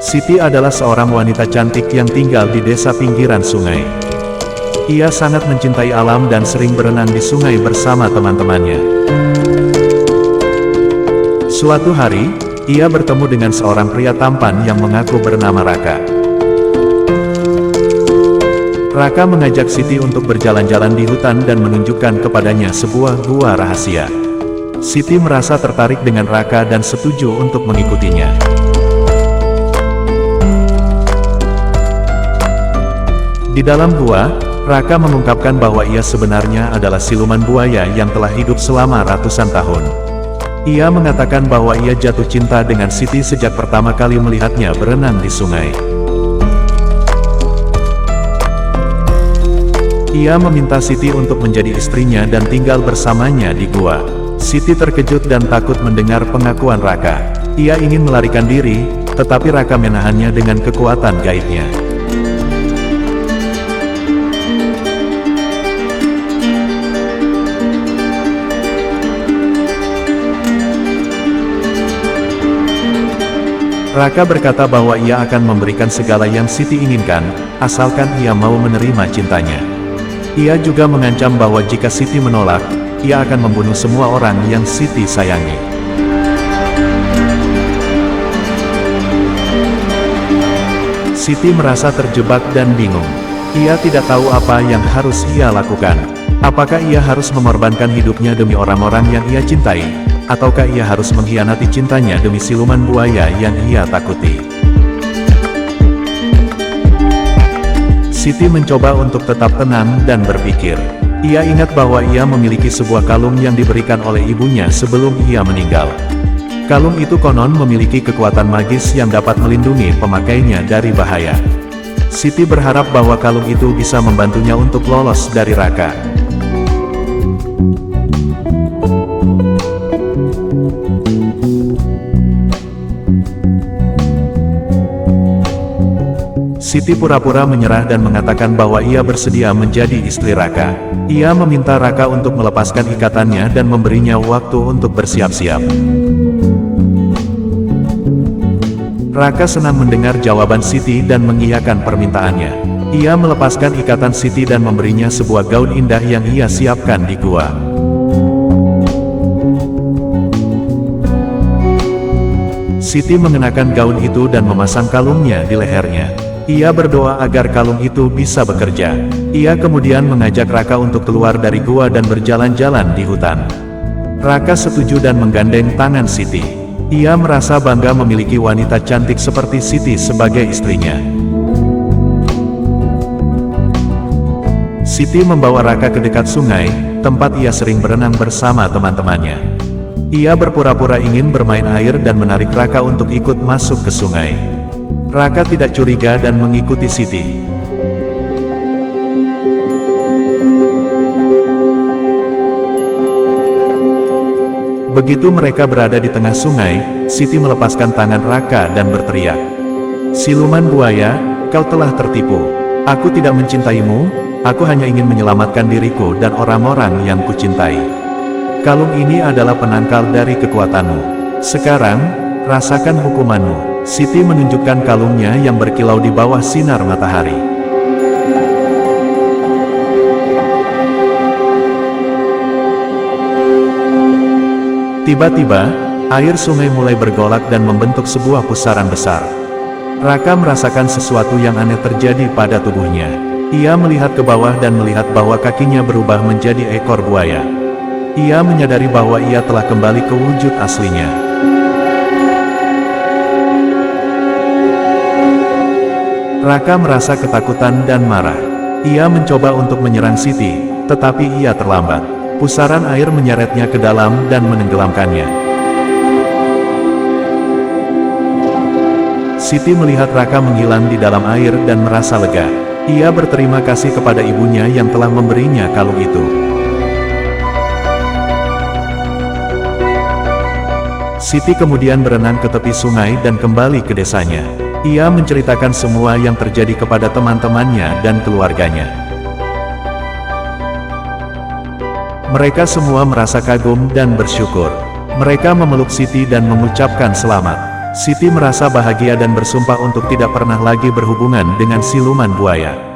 Siti adalah seorang wanita cantik yang tinggal di desa pinggiran sungai. Ia sangat mencintai alam dan sering berenang di sungai bersama teman-temannya. Suatu hari, ia bertemu dengan seorang pria tampan yang mengaku bernama Raka. Raka mengajak Siti untuk berjalan-jalan di hutan dan menunjukkan kepadanya sebuah gua rahasia. Siti merasa tertarik dengan Raka dan setuju untuk mengikutinya. Di dalam gua, Raka mengungkapkan bahwa ia sebenarnya adalah siluman buaya yang telah hidup selama ratusan tahun. Ia mengatakan bahwa ia jatuh cinta dengan Siti sejak pertama kali melihatnya berenang di sungai. Ia meminta Siti untuk menjadi istrinya dan tinggal bersamanya di gua. Siti terkejut dan takut mendengar pengakuan Raka. Ia ingin melarikan diri, tetapi Raka menahannya dengan kekuatan gaibnya. Raka berkata bahwa ia akan memberikan segala yang Siti inginkan, asalkan ia mau menerima cintanya. Ia juga mengancam bahwa jika Siti menolak, ia akan membunuh semua orang yang Siti sayangi. Siti merasa terjebak dan bingung. Ia tidak tahu apa yang harus ia lakukan. Apakah ia harus mengorbankan hidupnya demi orang-orang yang ia cintai? Ataukah ia harus mengkhianati cintanya demi siluman buaya yang ia takuti? Siti mencoba untuk tetap tenang dan berpikir. Ia ingat bahwa ia memiliki sebuah kalung yang diberikan oleh ibunya sebelum ia meninggal. Kalung itu konon memiliki kekuatan magis yang dapat melindungi pemakainya dari bahaya. Siti berharap bahwa kalung itu bisa membantunya untuk lolos dari Raka. Siti pura-pura menyerah dan mengatakan bahwa ia bersedia menjadi istri Raka. Ia meminta Raka untuk melepaskan ikatannya dan memberinya waktu untuk bersiap-siap. Raka senang mendengar jawaban Siti dan mengiyakan permintaannya. Ia melepaskan ikatan Siti dan memberinya sebuah gaun indah yang ia siapkan di gua. Siti mengenakan gaun itu dan memasang kalungnya di lehernya. Ia berdoa agar kalung itu bisa bekerja. Ia kemudian mengajak Raka untuk keluar dari gua dan berjalan-jalan di hutan. Raka setuju dan menggandeng tangan Siti. Ia merasa bangga memiliki wanita cantik seperti Siti sebagai istrinya. Siti membawa Raka ke dekat sungai, tempat ia sering berenang bersama teman-temannya. Ia berpura-pura ingin bermain air dan menarik Raka untuk ikut masuk ke sungai. Raka tidak curiga dan mengikuti Siti. Begitu mereka berada di tengah sungai, Siti melepaskan tangan Raka dan berteriak, "Siluman buaya, kau telah tertipu. Aku tidak mencintaimu, aku hanya ingin menyelamatkan diriku dan orang-orang yang kucintai. Kalung ini adalah penangkal dari kekuatanmu. Sekarang, rasakan hukumanmu." Siti menunjukkan kalungnya yang berkilau di bawah sinar matahari. Tiba-tiba, air sungai mulai bergolak dan membentuk sebuah pusaran besar. Raka merasakan sesuatu yang aneh terjadi pada tubuhnya. Ia melihat ke bawah dan melihat bahwa kakinya berubah menjadi ekor buaya. Ia menyadari bahwa ia telah kembali ke wujud aslinya. Raka merasa ketakutan dan marah. Ia mencoba untuk menyerang Siti, tetapi ia terlambat. Pusaran air menyeretnya ke dalam dan menenggelamkannya. Siti melihat Raka menghilang di dalam air dan merasa lega. Ia berterima kasih kepada ibunya yang telah memberinya kalung itu. Siti kemudian berenang ke tepi sungai dan kembali ke desanya. Ia menceritakan semua yang terjadi kepada teman-temannya dan keluarganya. Mereka semua merasa kagum dan bersyukur. Mereka memeluk Siti dan mengucapkan selamat. Siti merasa bahagia dan bersumpah untuk tidak pernah lagi berhubungan dengan siluman buaya.